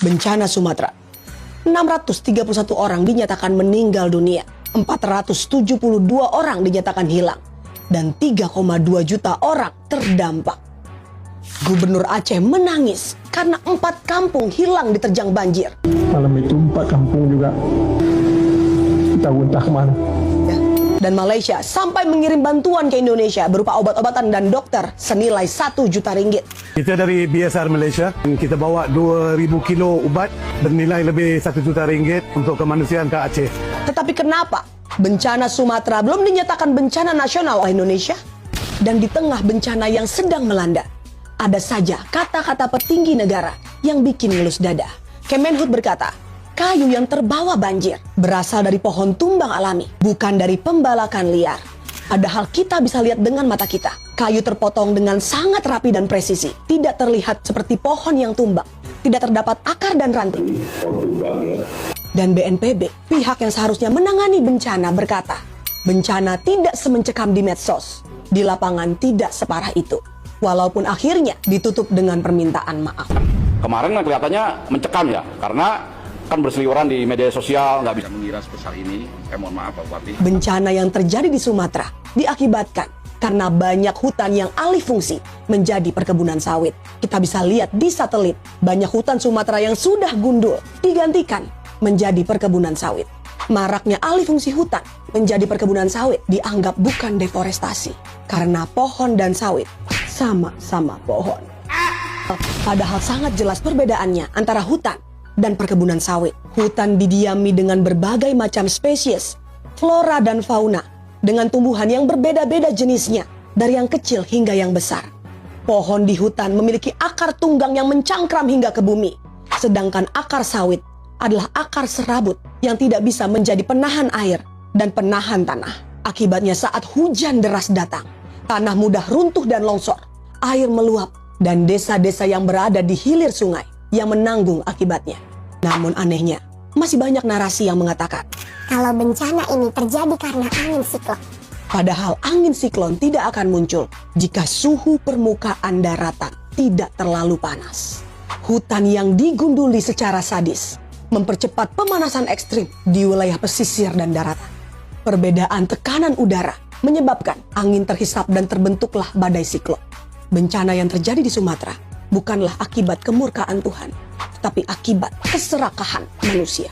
Bencana Sumatera. 631 orang dinyatakan meninggal dunia, 472 orang dinyatakan hilang, dan 3,2 juta orang terdampak. Gubernur Aceh menangis karena 4 kampung hilang diterjang banjir. Malam itu 4 kampung juga tahu entah kemana. Dan Malaysia sampai mengirim bantuan ke Indonesia berupa obat-obatan dan dokter senilai 1 juta ringgit. Kita dari BSR Malaysia, kita bawa 2,000 kilo ubat bernilai lebih 1 juta ringgit untuk kemanusiaan ke Aceh. Tetapi kenapa bencana Sumatera belum dinyatakan bencana nasional oleh Indonesia? Dan di tengah bencana yang sedang melanda, ada saja kata-kata petinggi negara yang bikin ngelus dada. Kemenhub berkata, kayu yang terbawa banjir berasal dari pohon tumbang alami, bukan dari pembalakan liar. Padahal kita bisa lihat dengan mata kita, kayu terpotong dengan sangat rapi dan presisi, tidak terlihat seperti pohon yang tumbang, tidak terdapat akar dan ranting. Dan BNPB, pihak yang seharusnya menangani bencana, berkata, bencana tidak semencekam di medsos, di lapangan tidak separah itu. Walaupun akhirnya ditutup dengan permintaan maaf. Kemarin kelihatannya mencekam ya, karena kan berseliweran di media sosial, nggak bisa mengira sebesar ini. Mohon maaf Pak Bupati. Bencana yang terjadi di Sumatera diakibatkan karena banyak hutan yang alih fungsi menjadi perkebunan sawit. Kita bisa lihat di satelit, banyak hutan Sumatera yang sudah gundul digantikan menjadi perkebunan sawit. Maraknya alih fungsi hutan menjadi perkebunan sawit dianggap bukan deforestasi, karena pohon dan sawit sama-sama pohon. Padahal sangat jelas perbedaannya antara hutan dan perkebunan sawit. Hutan didiami dengan berbagai macam spesies, flora dan fauna, dengan tumbuhan yang berbeda-beda jenisnya, dari yang kecil hingga yang besar. Pohon di hutan memiliki akar tunggang yang mencangkram hingga ke bumi, sedangkan akar sawit adalah akar serabut yang tidak bisa menjadi penahan air dan penahan tanah. Akibatnya saat hujan deras datang, tanah mudah runtuh dan longsor, air meluap, dan desa-desa yang berada di hilir sungai yang menanggung akibatnya. Namun anehnya, masih banyak narasi yang mengatakan kalau bencana ini terjadi karena angin siklon. Padahal angin siklon tidak akan muncul jika suhu permukaan daratan tidak terlalu panas. Hutan yang digunduli secara sadis mempercepat pemanasan ekstrim di wilayah pesisir dan daratan. Perbedaan tekanan udara menyebabkan angin terhisap dan terbentuklah badai siklon. Bencana yang terjadi di Sumatera bukanlah akibat kemurkaan Tuhan, tapi akibat keserakahan manusia.